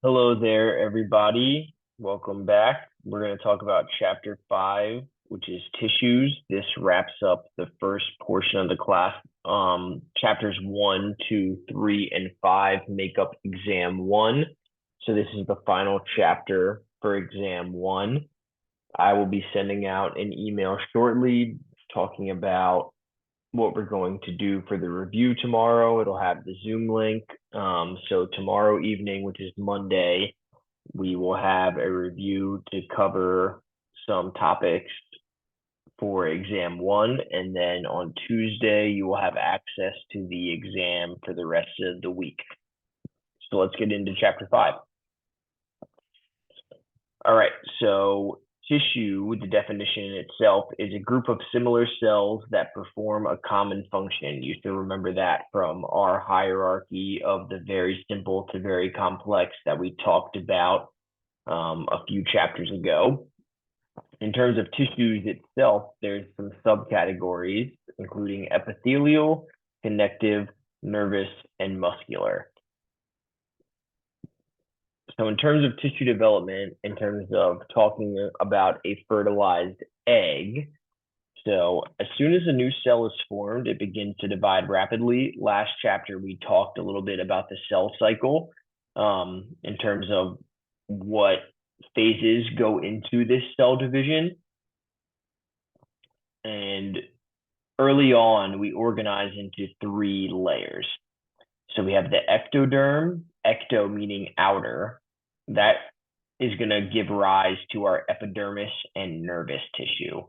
Hello there, everybody. Welcome back. We're going to talk about chapter 5, which is tissues. This wraps up the first portion of the class. Chapters 1, 2, 3, and 5 make up exam 1. So this is the final chapter for exam 1. I will be sending out an email shortly talking about what we're going to do for the review tomorrow. It'll have the Zoom link. So tomorrow evening, which is Monday, we will have a review to cover some topics for exam 1. And then on Tuesday, you will have access to the exam for the rest of the week. So let's get into chapter 5. All right. So tissue, the definition in itself, is a group of similar cells that perform a common function. You should remember that from our hierarchy of the very simple to very complex that we talked about a few chapters ago. In terms of tissues itself, there's some subcategories, including epithelial, connective, nervous, and muscular. So in terms of tissue development, in terms of talking about a fertilized egg, so as soon as a new cell is formed, it begins to divide rapidly. Last chapter, we talked a little bit about the cell cycle in terms of what phases go into this cell division. And early on, we organize into 3 layers. So we have the ectoderm, ecto meaning outer. That is going to give rise to our epidermis and nervous tissue.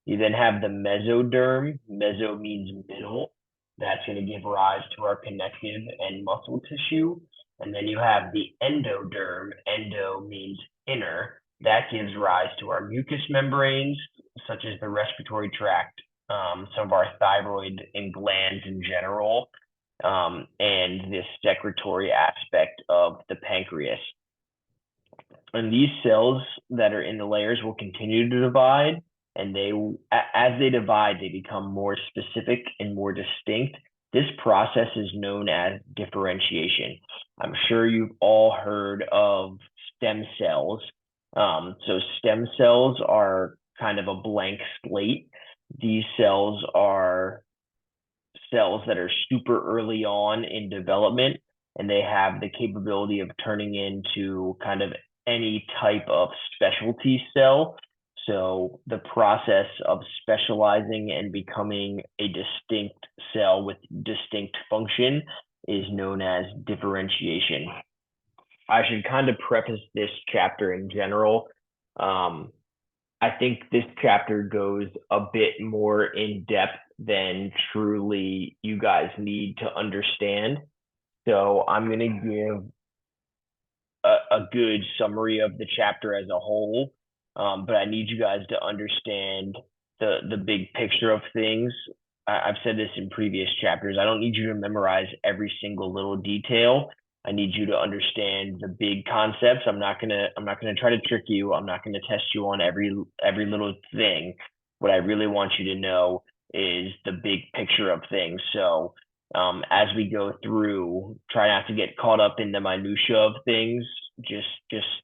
You then have the mesoderm. Meso means middle. That's going to give rise to our connective and muscle tissue. And then you have the endoderm. Endo means inner. That gives rise to our mucous membranes, such as the respiratory tract, some of our thyroid and glands in general, and this secretory aspect of the pancreas. And these cells that are in the layers will continue to divide, and as they divide, they become more specific and more distinct. This process is known as differentiation. I'm sure you've all heard of stem cells. So stem cells are kind of a blank slate. These cells are cells that are super early on in development, and they have the capability of turning into kind of any type of specialty cell. So the process of specializing and becoming a distinct cell with distinct function is known as differentiation. I should kind of preface this chapter in general. I think this chapter goes a bit more in depth than truly you guys need to understand. So I'm going to give a good summary of the chapter as a whole, but I need you guys to understand the big picture of things. I've said this in previous chapters. I don't need you to memorize every single little detail. I need you to understand the big concepts. I'm not gonna try to trick you. I'm not gonna test you on every little thing. What I really want you to know is the big picture of things. So as we go through, try not to get caught up in the minutia of things. Just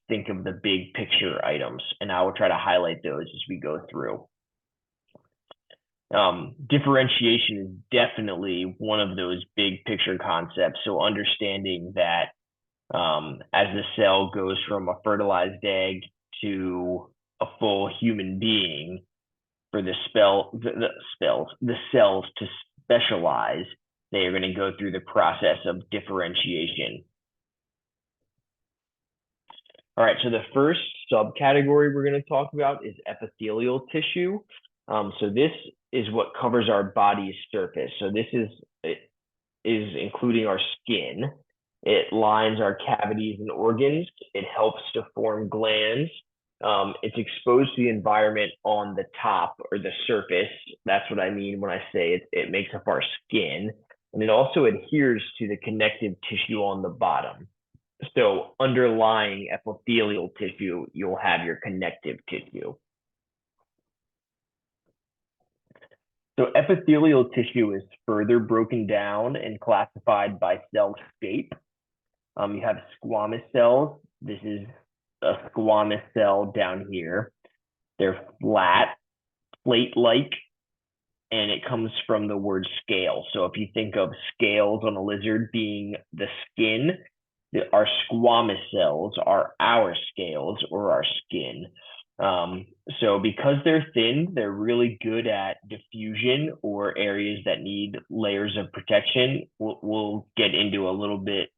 think of the big picture items, and I will try to highlight those as we go through. Differentiation is definitely one of those big picture concepts. So understanding that as the cell goes from a fertilized egg to a full human being, for the cells to specialize, they are going to go through the process of differentiation. All right, so the first subcategory we're going to talk about is epithelial tissue. So this is what covers our body's surface. So it is including our skin. It lines our cavities and organs. It helps to form glands. It's exposed to the environment on the top or the surface. That's what I mean when I say it makes up our skin. And it also adheres to the connective tissue on the bottom. So underlying epithelial tissue, you'll have your connective tissue. So epithelial tissue is further broken down and classified by cell shape. You have squamous cells, This is a squamous cell down here. They're flat, plate-like, and it comes from the word scale. So if you think of scales on a lizard being the skin, our squamous cells are our scales or our skin. So because they're thin, they're really good at diffusion or areas that need layers of protection. We'll get into a little bit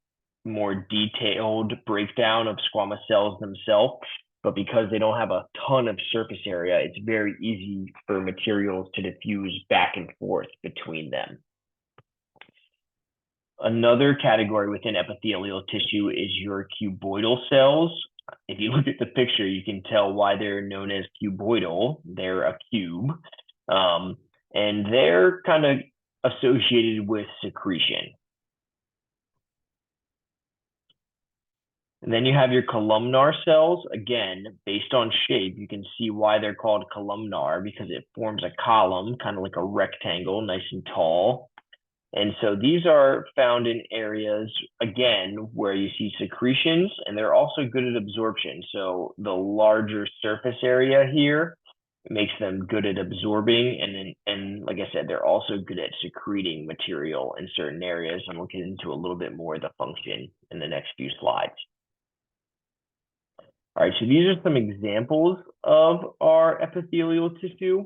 more detailed breakdown of squamous cells themselves, but because they don't have a ton of surface area, it's very easy for materials to diffuse back and forth between them. Another category within epithelial tissue is your cuboidal cells. If you look at the picture, you can tell why they're known as cuboidal. They're a cube, and they're kind of associated with secretion. And then you have your columnar cells. Again, based on shape, you can see why they're called columnar because it forms a column, kind of like a rectangle, nice and tall. And so these are found in areas, again, where you see secretions, and they're also good at absorption. So the larger surface area here makes them good at absorbing. And like I said, they're also good at secreting material in certain areas. And we'll get into a little bit more of the function in the next few slides. All right, so these are some examples of our epithelial tissue.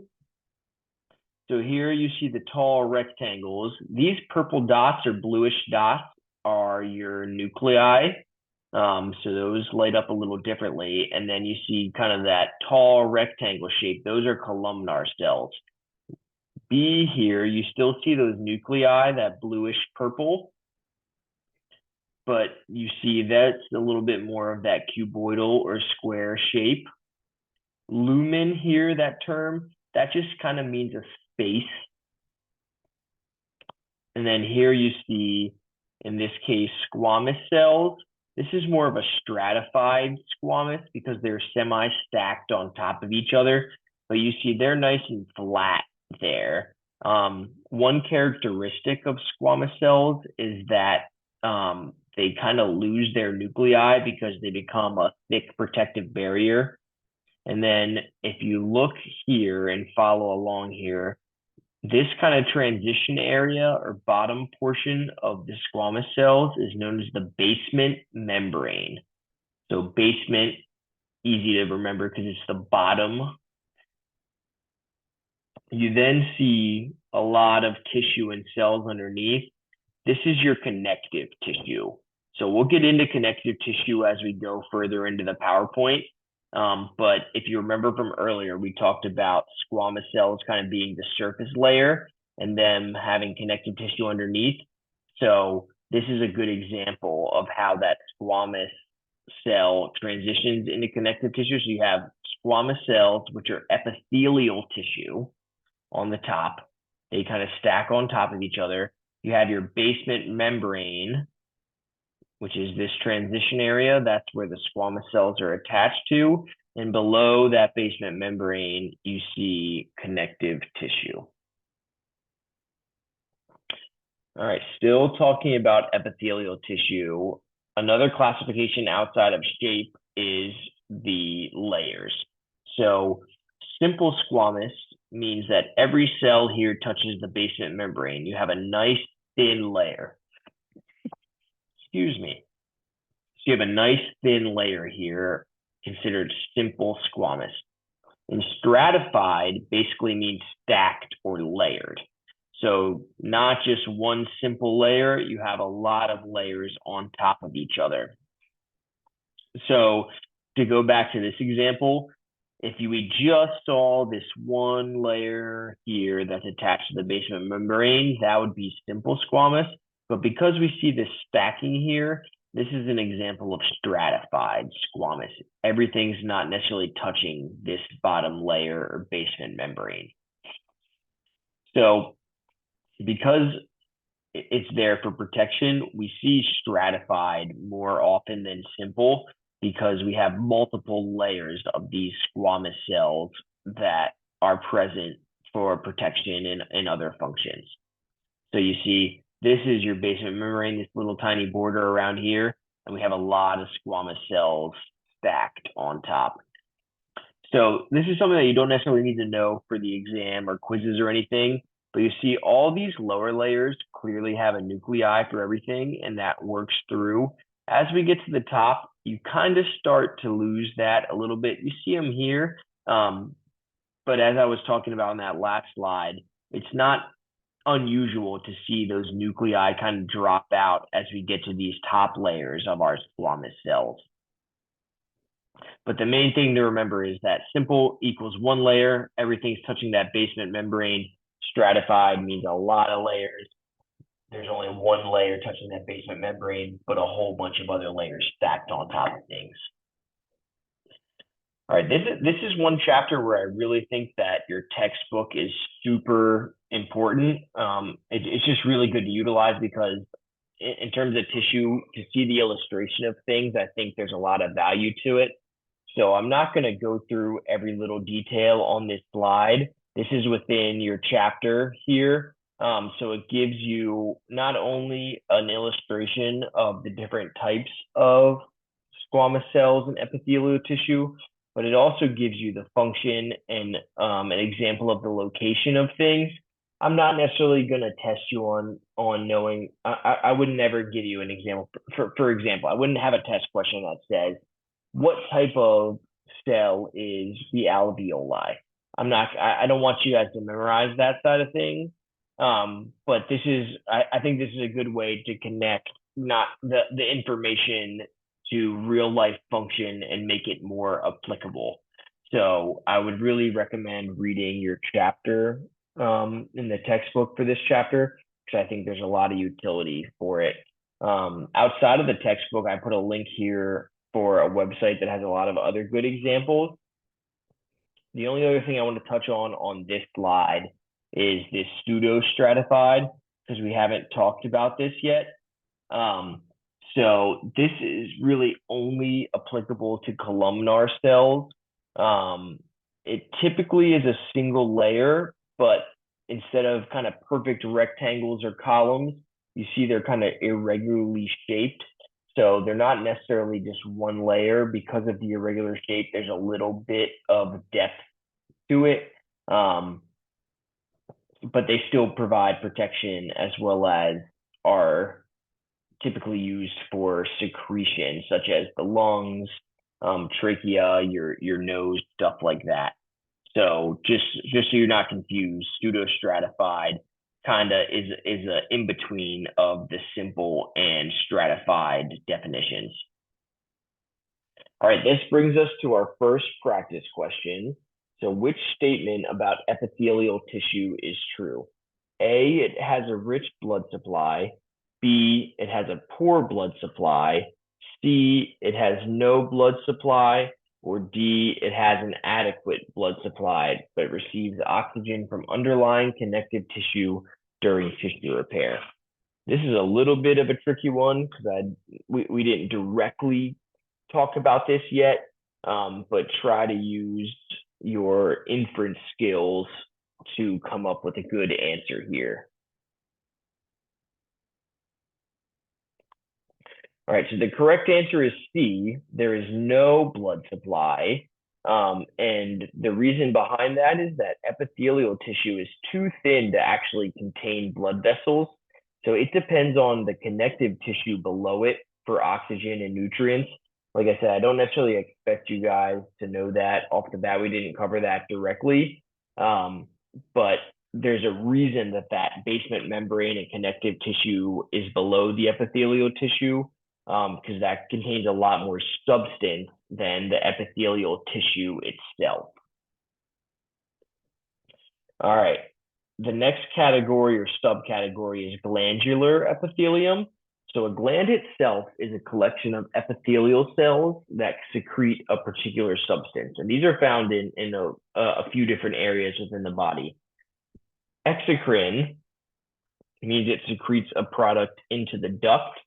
So here you see the tall rectangles. These purple dots or bluish dots are your nuclei. So those light up a little differently. And then you see kind of that tall rectangle shape. Those are columnar cells. B here, you still see those nuclei, that bluish purple. But you see that's a little bit more of that cuboidal or square shape. Lumen here, that term, that just kind of means a space. And then here you see, in this case, squamous cells. This is more of a stratified squamous because they're semi-stacked on top of each other. But you see they're nice and flat there. One characteristic of squamous cells is that they kind of lose their nuclei because they become a thick protective barrier. And then if you look here and follow along here, this kind of transition area or bottom portion of the squamous cells is known as the basement membrane. So basement, easy to remember because it's the bottom. You then see a lot of tissue and cells underneath. This is your connective tissue. So we'll get into connective tissue as we go further into the PowerPoint. But if you remember from earlier, we talked about squamous cells kind of being the surface layer and them having connective tissue underneath. So this is a good example of how that squamous cell transitions into connective tissue. So you have squamous cells, which are epithelial tissue on the top. They kind of stack on top of each other. You have your basement membrane, which is this transition area. That's where the squamous cells are attached to. And below that basement membrane, you see connective tissue. All right, still talking about epithelial tissue. Another classification outside of shape is the layers. So simple squamous means that every cell here touches the basement membrane. You have a nice thin layer. Excuse me. So you have a nice thin layer here, considered simple squamous. And stratified basically means stacked or layered. So not just one simple layer, you have a lot of layers on top of each other. So to go back to this example, if we just saw this one layer here that's attached to the basement membrane, that would be simple squamous. But because we see this stacking here, this is an example of stratified squamous. Everything's not necessarily touching this bottom layer or basement membrane. So because it's there for protection, we see stratified more often than simple because we have multiple layers of these squamous cells that are present for protection and other functions. So you see, this is your basement membrane, this little tiny border around here. and we have a lot of squamous cells stacked on top. So this is something that you don't necessarily need to know for the exam or quizzes or anything, but you see all these lower layers clearly have a nuclei for everything, and that works through. As we get to the top, you kind of start to lose that a little bit. You see them here, but as I was talking about on that last slide, it's not unusual to see those nuclei kind of drop out as we get to these top layers of our squamous cells. But the main thing to remember is that simple equals one layer. Everything's touching that basement membrane. Stratified means a lot of layers. There's only one layer touching that basement membrane, but a whole bunch of other layers stacked on top of things. All right, this is one chapter where I really think that your textbook is super important. It's just really good to utilize because in terms of tissue, to see the illustration of things, I think there's a lot of value to it. So I'm not going to go through every little detail on this slide. This is within your chapter here. So it gives you not only an illustration of the different types of squamous cells and epithelial tissue, but it also gives you the function and an example of the location of things. I'm not necessarily going to test you on knowing. I would never give you an example. For example, I wouldn't have a test question that says, what type of cell is the alveoli? I don't want you guys to memorize that side of things. But I think this is a good way to connect not the information to real life function and make it more applicable. So I would really recommend reading your chapter in the textbook for this chapter, because I think there's a lot of utility for it. Outside of the textbook, I put a link here for a website that has a lot of other good examples. The only other thing I want to touch on this slide is this pseudostratified, because we haven't talked about this yet. So this is really only applicable to columnar cells. It typically is a single layer, but instead of kind of perfect rectangles or columns, you see they're kind of irregularly shaped. So they're not necessarily just one layer. Because of the irregular shape, there's a little bit of depth to it. But they still provide protection as well as are typically used for secretion, such as the lungs, trachea, your nose, stuff like that. So just so you're not confused, pseudostratified kind of is a in between of the simple and stratified definitions. All right, this brings us to our first practice question. So which statement about epithelial tissue is true? A, it has a rich blood supply. B, it has a poor blood supply. C, it has no blood supply. Or D, it has an adequate blood supply, but receives oxygen from underlying connective tissue during tissue repair. This is a little bit of a tricky one because we didn't directly talk about this yet, but try to use your inference skills to come up with a good answer here. All right, so the correct answer is C. There is no blood supply. And the reason behind that is that epithelial tissue is too thin to actually contain blood vessels. So it depends on the connective tissue below it for oxygen and nutrients. Like I said, I don't necessarily expect you guys to know that off the bat. We didn't cover that directly. But there's a reason that basement membrane and connective tissue is below the epithelial tissue, because that contains a lot more substance than the epithelial tissue itself. All right. The next category or subcategory is glandular epithelium. So a gland itself is a collection of epithelial cells that secrete a particular substance. And these are found in a few different areas within the body. Exocrine means it secretes a product into the duct,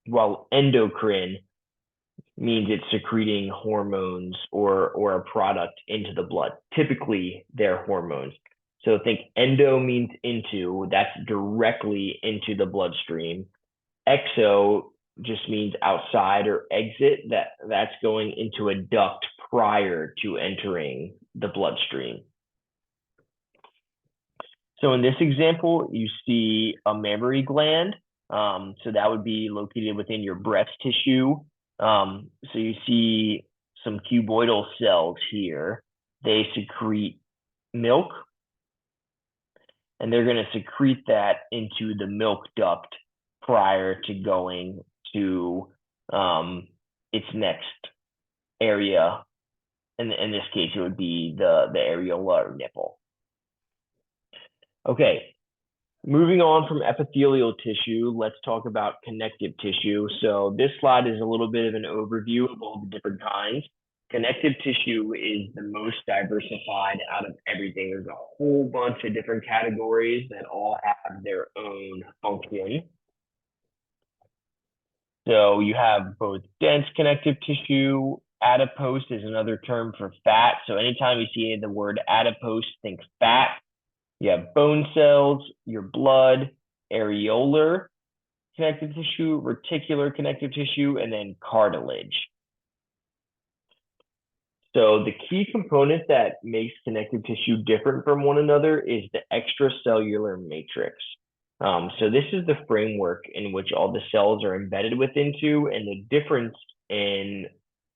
while endocrine means it's secreting hormones or a product into the blood. Typically, they're hormones. So think endo means into, that's directly into the bloodstream. Exo just means outside or exit, that's going into a duct prior to entering the bloodstream. So in this example, you see a mammary gland. So that would be located within your breast tissue. So you see some cuboidal cells here. They secrete milk, and they're going to secrete that into the milk duct prior to going to its next area. In this case, it would be the areola or nipple. Okay, moving on from epithelial tissue, let's talk about connective tissue. So this slide is a little bit of an overview of all the different kinds. Connective tissue is the most diversified out of everything. There's a whole bunch of different categories that all have their own function. So you have both dense connective tissue. Adipose is another term for fat. So anytime you see the word adipose, think fat. You have bone cells, your blood, areolar connective tissue, reticular connective tissue, and then cartilage. So the key component that makes connective tissue different from one another is the extracellular matrix. So this is the framework in which all the cells are embedded within, and the difference in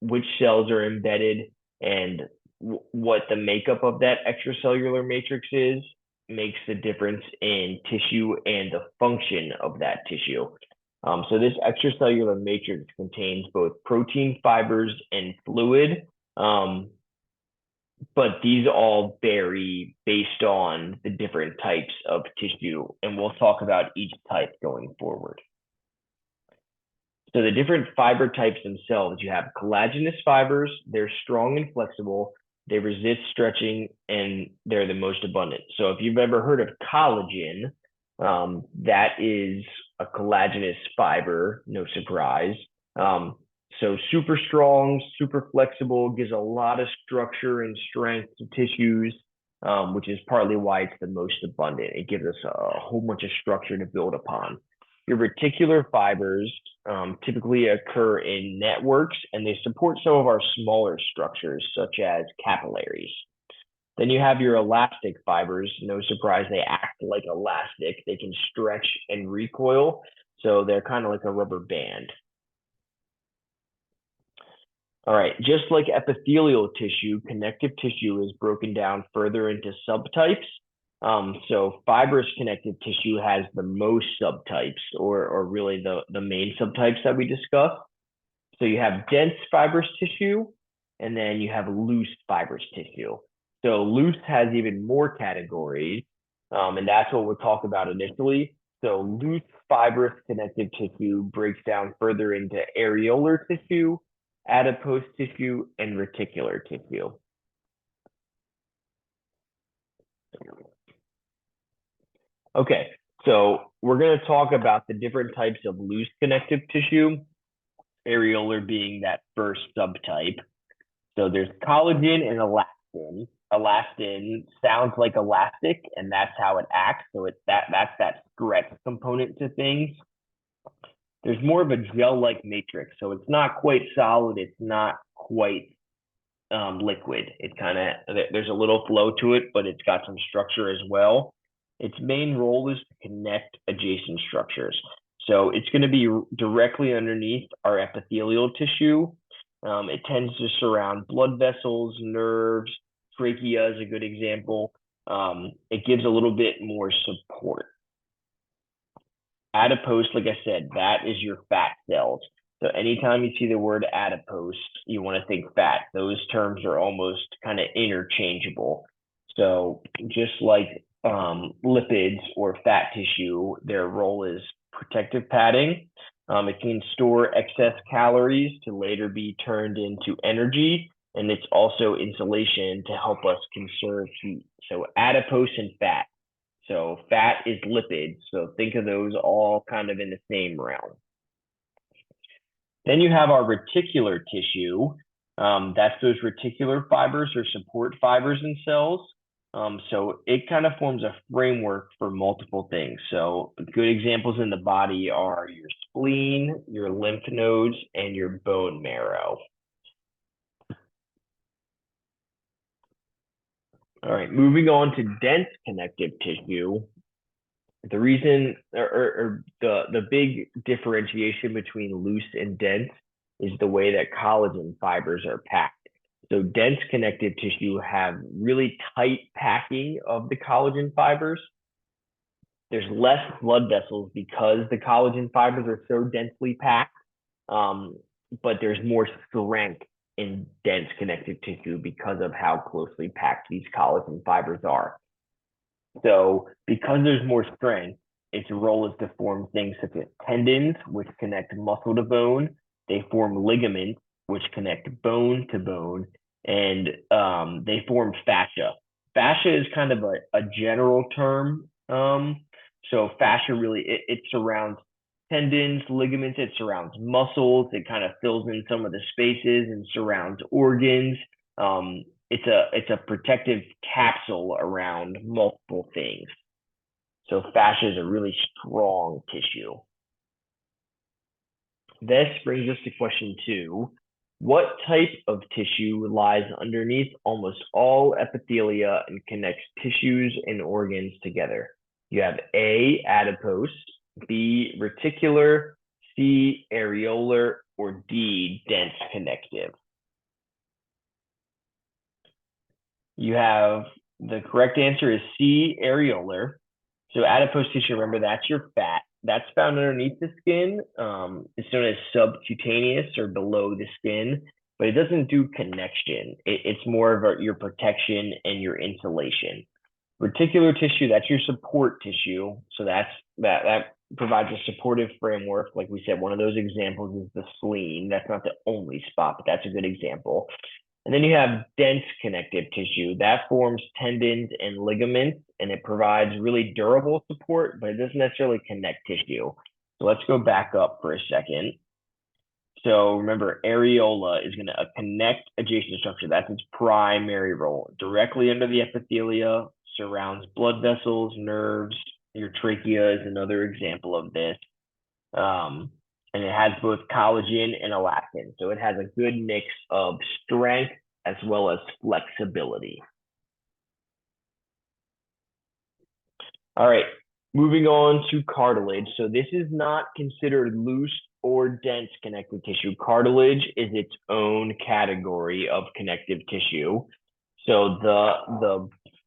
which cells are embedded and what the makeup of that extracellular matrix is makes the difference in tissue and the function of that tissue. So this extracellular matrix contains both protein, fibers, and fluid. But these all vary based on the different types of tissue, and we'll talk about each type going forward. So the different fiber types themselves, you have collagenous fibers. They're strong and flexible. They resist stretching, and they're the most abundant. So if you've ever heard of collagen, that is a collagenous fiber, no surprise. So super strong, super flexible, gives a lot of structure and strength to tissues, which is partly why it's the most abundant. It gives us a whole bunch of structure to build upon. Your reticular fibers typically occur in networks, and they support some of our smaller structures, such as capillaries. Then you have your elastic fibers. No surprise, they act like elastic. They can stretch and recoil, so they're kind of like a rubber band. All right, just like epithelial tissue, connective tissue is broken down further into subtypes. So fibrous connective tissue has the most subtypes, or really the main subtypes that we discussed. So you have dense fibrous tissue, and then you have loose fibrous tissue. So loose has even more categories, and that's what we'll talk about initially. So loose fibrous connective tissue breaks down further into areolar tissue, adipose tissue, and reticular tissue. Okay, so we're going to talk about the different types of loose connective tissue, areolar being that first subtype. So there's collagen and elastin. Elastin sounds like elastic, and that's how it acts. So that's that stretch component to things. There's more of a gel-like matrix, so it's not quite solid. It's not quite liquid. It kind of, there's a little flow to it, but it's got some structure as well. Its main role is to connect adjacent structures. So it's going to be directly underneath our epithelial tissue. It tends to surround blood vessels, nerves. Trachea is a good example. It gives a little bit more support. Adipose, like I said, that is your fat cells. So anytime you see the word adipose, you want to think fat. Those terms are almost kind of interchangeable. So just like lipids or fat tissue, their role is protective padding. It can store excess calories to later be turned into energy, and it's also insulation to help us conserve heat. So adipose and fat. So fat is lipids. So think of those all kind of in the same realm. Then you have our reticular tissue. That's those reticular fibers or support fibers in cells. So it kind of forms a framework for multiple things. So good examples in the body are your spleen, your lymph nodes, and your bone marrow. All right, moving on to dense connective tissue. The reason or the big differentiation between loose and dense is the way that collagen fibers are packed. So dense connective tissue have really tight packing of the collagen fibers. There's less blood vessels because the collagen fibers are so densely packed, but there's more strength in dense connective tissue because of how closely packed these collagen fibers are. So because there's more strength, its role is to form things such as tendons, which connect muscle to bone. They form ligaments, which connect bone to bone, and they form fascia. Fascia is kind of a general term. So fascia really it surrounds tendons, ligaments, it surrounds muscles, it kind of fills in some of the spaces and surrounds organs. It's a protective capsule around multiple things. So fascia is a really strong tissue. This brings us to question 2. What type of tissue lies underneath almost all epithelia and connects tissues and organs together? You have A, adipose, B, reticular, C, areolar, or D, dense connective. You have the correct answer is C, areolar. So adipose tissue, remember that's your fat. That's found underneath the skin. It's known as subcutaneous or below the skin, but it doesn't do connection. It's more of your protection and your insulation. Reticular tissue, that's your support tissue. So that provides a supportive framework. Like we said, one of those examples is the spleen. That's not the only spot, but that's a good example. And then you have dense connective tissue that forms tendons and ligaments, and it provides really durable support, but it doesn't necessarily connect tissue. So let's go back up for a second. So remember, areola is going to connect adjacent structure. That's its primary role. Directly under the epithelia, surrounds blood vessels, nerves. Your trachea is another example of this. And it has both collagen and elastin. So it has a good mix of strength as well as flexibility. All right, moving on to cartilage. So this is not considered loose or dense connective tissue. Cartilage is its own category of connective tissue. So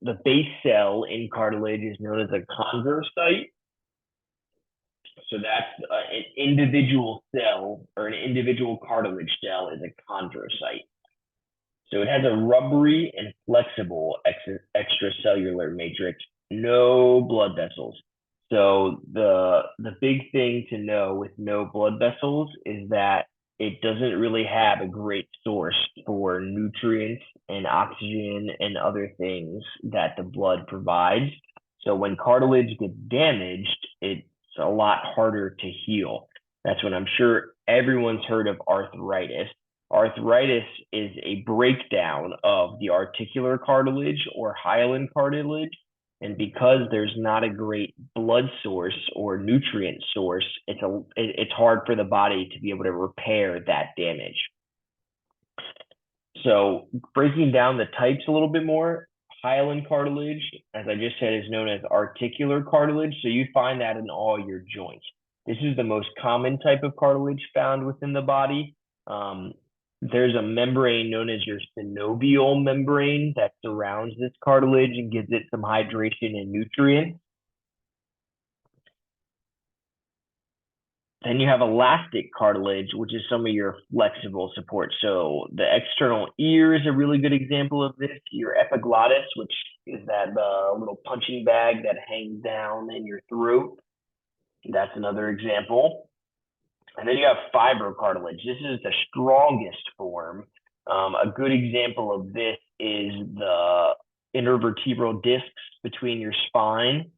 the base cell in cartilage is known as a chondrocyte. So that's an individual cell or an individual cartilage cell is a chondrocyte. So it has a rubbery and flexible extracellular matrix, no blood vessels. So the big thing to know with no blood vessels is that it doesn't really have a great source for nutrients and oxygen and other things that the blood provides. So when cartilage gets damaged, it's a lot harder to heal. That's when I'm sure everyone's heard of arthritis. Arthritis is a breakdown of the articular cartilage or hyaline cartilage. And because there's not a great blood source or nutrient source, it's hard for the body to be able to repair that damage. So breaking down the types a little bit more, hyaline cartilage, as I just said, is known as articular cartilage. So you find that in all your joints. This is the most common type of cartilage found within the body. There's a membrane known as your synovial membrane that surrounds this cartilage and gives it some hydration and nutrients. Then you have elastic cartilage, which is some of your flexible support. So the external ear is a really good example of this. Your epiglottis, which is that little punching bag that hangs down in your throat. That's another example. And then you have fibrocartilage. This is the strongest form. A good example of this is the intervertebral discs between your spine.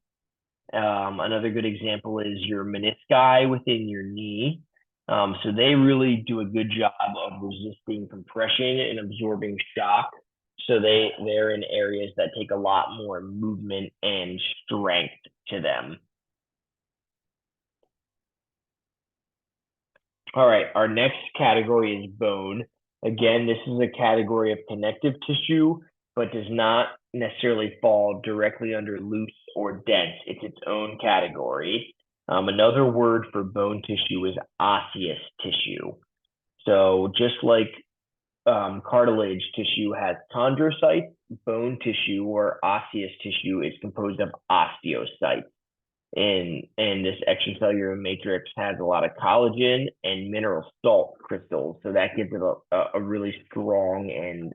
Another good example is your menisci within your knee. So they really do a good job of resisting compression and absorbing shock. So they're in areas that take a lot more movement and strength to them. All right, our next category is bone. Again, this is a category of connective tissue, but does not necessarily fall directly under loose or dense. It's its own category. Another word for bone tissue is osseous tissue. So just like cartilage tissue has chondrocytes, bone tissue or osseous tissue is composed of osteocytes. And this extracellular matrix has a lot of collagen and mineral salt crystals, so that gives it a really strong and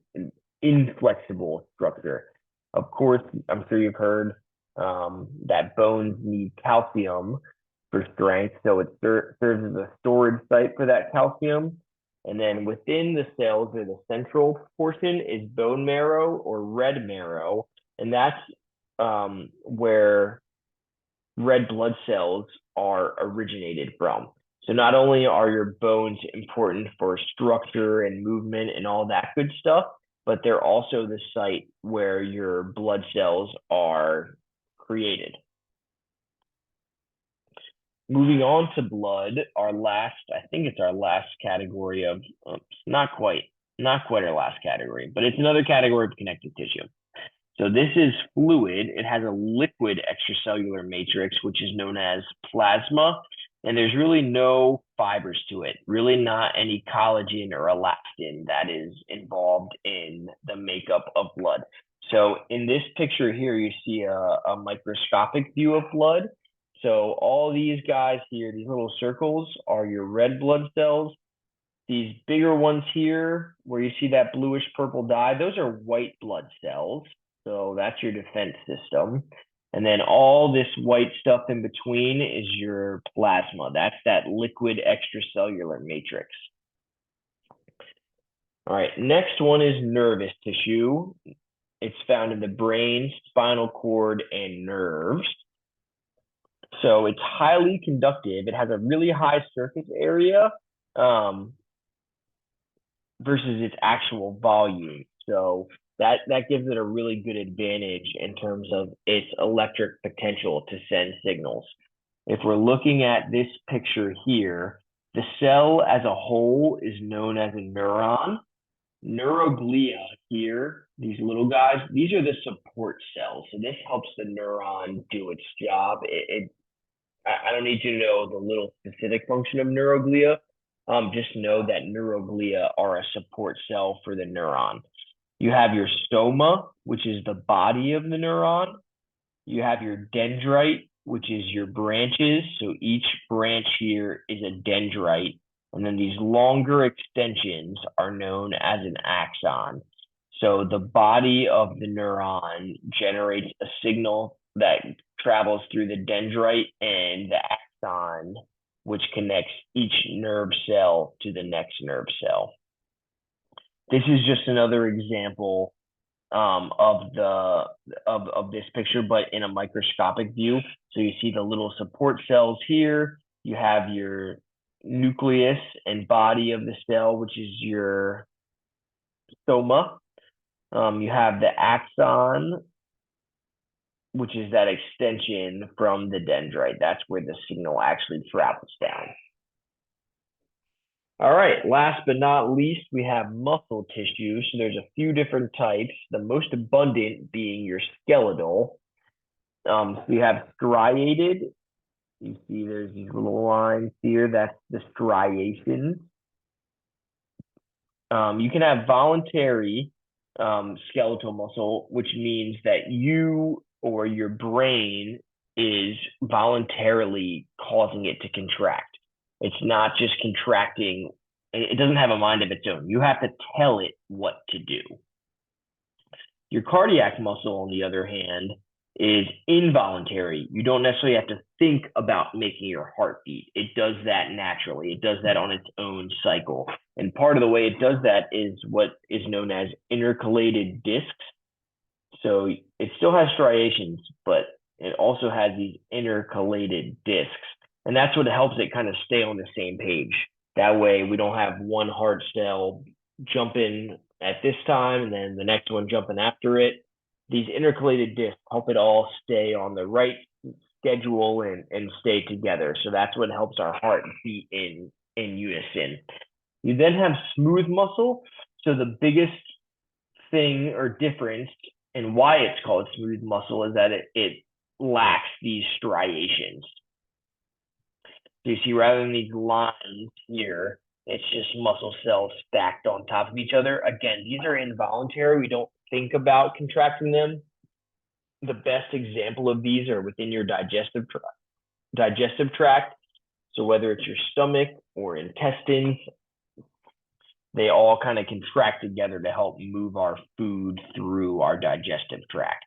inflexible structure. Of course, I'm sure you've heard that bones need calcium for strength, so it serves as a storage site for that calcium. And then within the cells, or the central portion, is bone marrow or red marrow, and that's where red blood cells are originated from. So not only are your bones important for structure and movement and all that good stuff, but they're also the site where your blood cells are created. Moving on to blood, I think it's our last category of, not quite our last category, but it's another category of connective tissue. So this is fluid. It has a liquid extracellular matrix, which is known as plasma, and there's really no fibers to it, really not any collagen or elastin that is involved in the makeup of blood. So in this picture here, you see a microscopic view of blood. So all these guys here, these little circles, are your red blood cells. These bigger ones here, where you see that bluish purple dye, those are white blood cells. So that's your defense system. And then all this white stuff in between is your plasma. That's that liquid extracellular matrix. All right, next one is nervous tissue. It's found in the brain, spinal cord, and nerves. So it's highly conductive. It has a really high surface area versus its actual volume. So that gives it a really good advantage in terms of its electric potential to send signals. If we're looking at this picture here, the cell as a whole is known as a neuron. Neuroglia here, these little guys, these are the support cells. So this helps the neuron do its job. I don't need you to know the little specific function of neuroglia. Just know that neuroglia are a support cell for the neuron. You have your stoma, which is the body of the neuron. You have your dendrite, which is your branches. So each branch here is a dendrite. And then these longer extensions are known as an axon. So the body of the neuron generates a signal that travels through the dendrite and the axon, which connects each nerve cell to the next nerve cell. This is just another example of this picture, but in a microscopic view. So you see the little support cells here. You have your nucleus and body of the cell, which is your stoma. You have the axon, which is that extension from the dendrite. That's where the signal actually travels down. All right, last but not least, we have muscle tissue. So there's a few different types, the most abundant being your skeletal. So you have striated. You see there's these little lines here, that's the striations. You can have voluntary skeletal muscle, which means that you or your brain is voluntarily causing it to contract. It's not just contracting. It doesn't have a mind of its own. You have to tell it what to do. Your cardiac muscle, on the other hand, is involuntary. You don't necessarily have to think about making your heart beat. It does that naturally. It does that on its own cycle. And part of the way it does that is what is known as intercalated discs. So it still has striations, but it also has these intercalated discs. And that's what helps it kind of stay on the same page. That way we don't have one heart cell jumping at this time, and then the next one jumping after it. These intercalated discs help it all stay on the right schedule and stay together. So that's what helps our heart beat in unison. You then have smooth muscle. So the biggest thing or difference and why it's called smooth muscle is that it lacks these striations. So you see, rather than these lines here, it's just muscle cells stacked on top of each other. Again, these are involuntary. We don't think about contracting them. The best example of these are within your digestive tract. So whether it's your stomach or intestines, they all kind of contract together to help move our food through our digestive tract.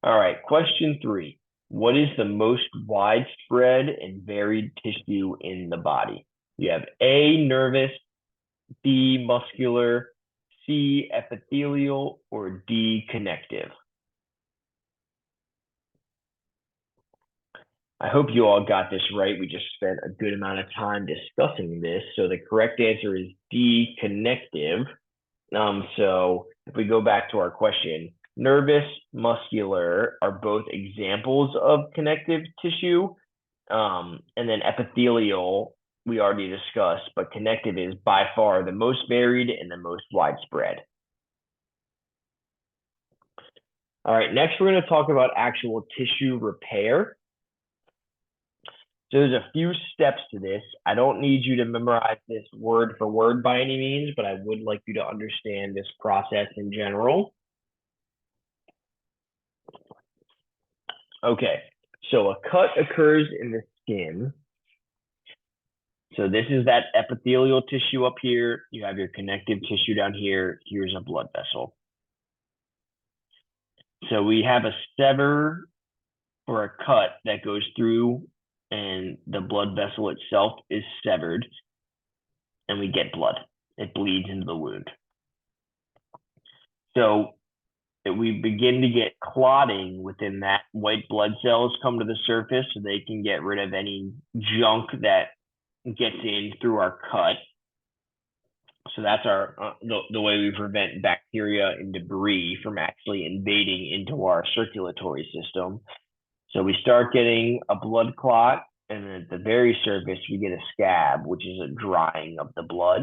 All right, question 3. What is the most widespread and varied tissue in the body? You have A, nervous, B, muscular, C, epithelial, or D, connective. I hope you all got this right. We just spent a good amount of time discussing this. So the correct answer is D, connective. So if we go back to our question, nervous, muscular are both examples of connective tissue. And then epithelial, we already discussed, but connective is by far the most varied and the most widespread. All right, next we're going to talk about actual tissue repair. So there's a few steps to this. I don't need you to memorize this word for word by any means, but I would like you to understand this process in general. Okay, so a cut occurs in the skin. So this is that epithelial tissue up here. You have your connective tissue down here. Here's a blood vessel. So we have a sever or a cut that goes through and the blood vessel itself is severed and we get blood. It bleeds into the wound. So we begin to get clotting within that. White blood cells come to the surface so they can get rid of any junk that gets in through our cut. So that's our the way we prevent bacteria and debris from actually invading into our circulatory system. So we start getting a blood clot, and then at the very surface, we get a scab, which is a drying of the blood.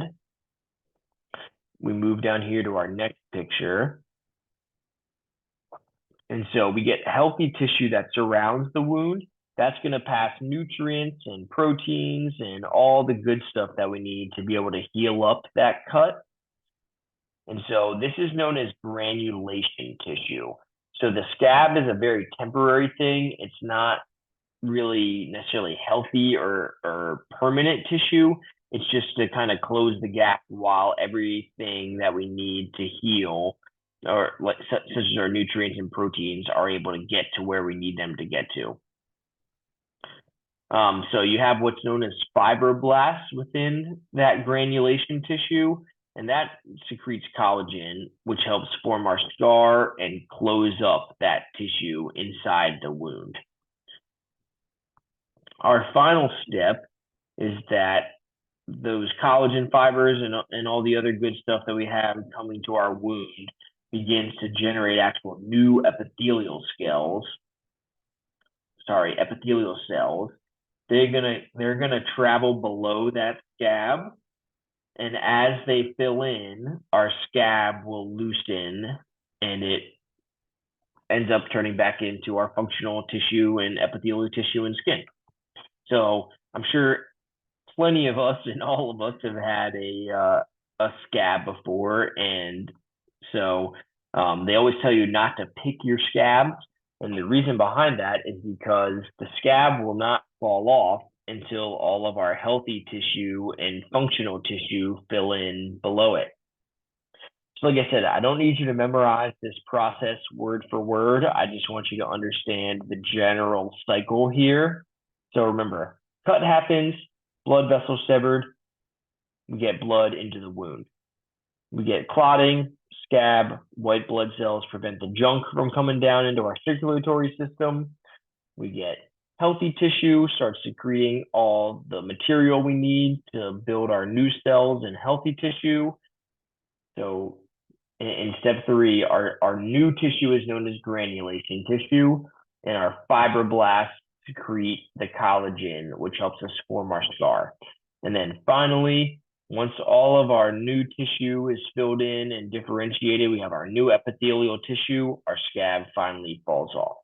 We move down here to our next picture. And so we get healthy tissue that surrounds the wound. That's going to pass nutrients and proteins and all the good stuff that we need to be able to heal up that cut. And so this is known as granulation tissue. So the scab is a very temporary thing. It's not really necessarily healthy or permanent tissue. It's just to kind of close the gap while everything that we need to heal, or such as our nutrients and proteins, are able to get to where we need them to get to. So you have what's known as fibroblasts within that granulation tissue, and that secretes collagen, which helps form our scar and close up that tissue inside the wound. Our final step is that those collagen fibers and all the other good stuff that we have coming to our wound begins to generate actual new epithelial cells. They're gonna travel below that scab, and as they fill in, our scab will loosen, and it ends up turning back into our functional tissue and epithelial tissue and skin. So I'm sure plenty of us and all of us have had a scab before, and so they always tell you not to pick your scabs. And the reason behind that is because the scab will not fall off until all of our healthy tissue and functional tissue fill in below it. So like I said, I don't need you to memorize this process word for word. I just want you to understand the general cycle here. So remember, cut happens, blood vessel severed, we get blood into the wound. We get clotting, scab, white blood cells prevent the junk from coming down into our circulatory system. We get healthy tissue, starts secreting all the material we need to build our new cells and healthy tissue. So in step 3, our new tissue is known as granulation tissue, and our fibroblasts secrete the collagen, which helps us form our scar. And then finally, once all of our new tissue is filled in and differentiated, we have our new epithelial tissue, our scab finally falls off.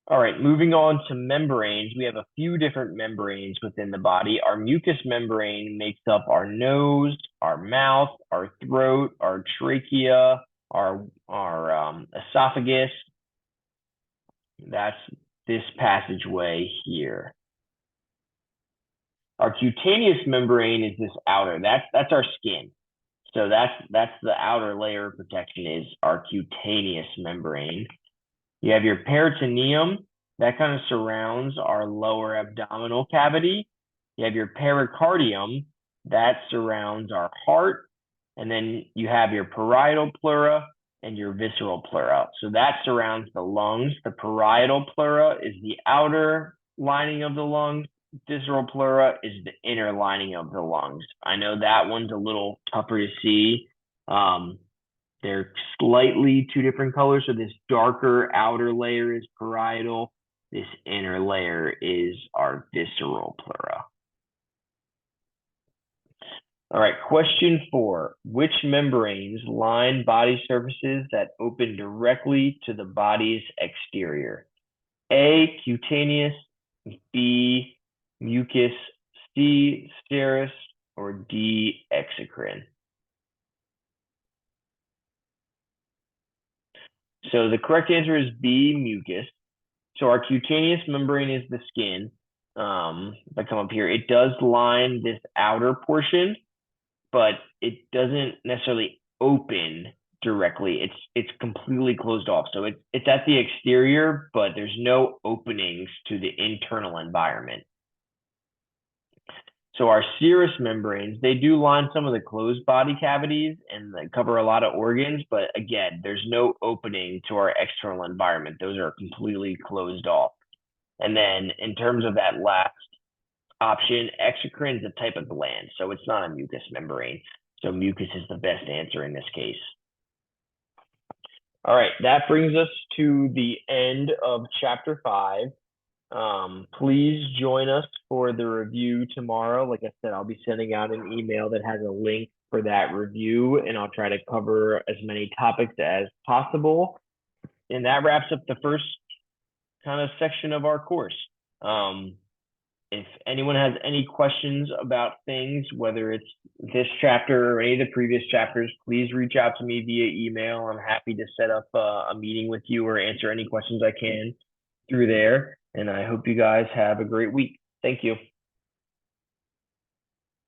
All right, moving on to membranes. We have a few different membranes within the body. Our mucous membrane makes up our nose, our mouth, our throat, our trachea, our esophagus. That's this passageway here. Our cutaneous membrane is this outer. That's our skin. So that's the outer layer of protection is our cutaneous membrane. You have your peritoneum that kind of surrounds our lower abdominal cavity. You have your pericardium that surrounds our heart. And then you have your parietal pleura and your visceral pleura. So that surrounds the lungs. The parietal pleura is the outer lining of the lungs. Visceral pleura is the inner lining of the lungs. I know that one's a little tougher to see. They're slightly two different colors. So this darker outer layer is parietal. This inner layer is our visceral pleura. All right, question 4. Which membranes line body surfaces that open directly to the body's exterior? A, cutaneous, B, mucus, C, serous, or D, exocrine? So the correct answer is B, mucus. So our cutaneous membrane is the skin. If I come up here, it does line this outer portion, but it doesn't necessarily open directly. It's completely closed off. So it's at the exterior, but there's no openings to the internal environment. So our serous membranes, they do line some of the closed body cavities and they cover a lot of organs, but again, there's no opening to our external environment. Those are completely closed off. And then in terms of that last option, exocrine is a type of gland, so it's not a mucous membrane. So mucus is the best answer in this case. All right, that brings us to the end of chapter 5. Please join us for the review tomorrow. Like I said, I'll be sending out an email that has a link for that review, and I'll try to cover as many topics as possible. And that wraps up the first kind of section of our course. If anyone has any questions about things, whether it's this chapter or any of the previous chapters, please reach out to me via email. I'm happy to set up a meeting with you or answer any questions I can through there. And I hope you guys have a great week. Thank you.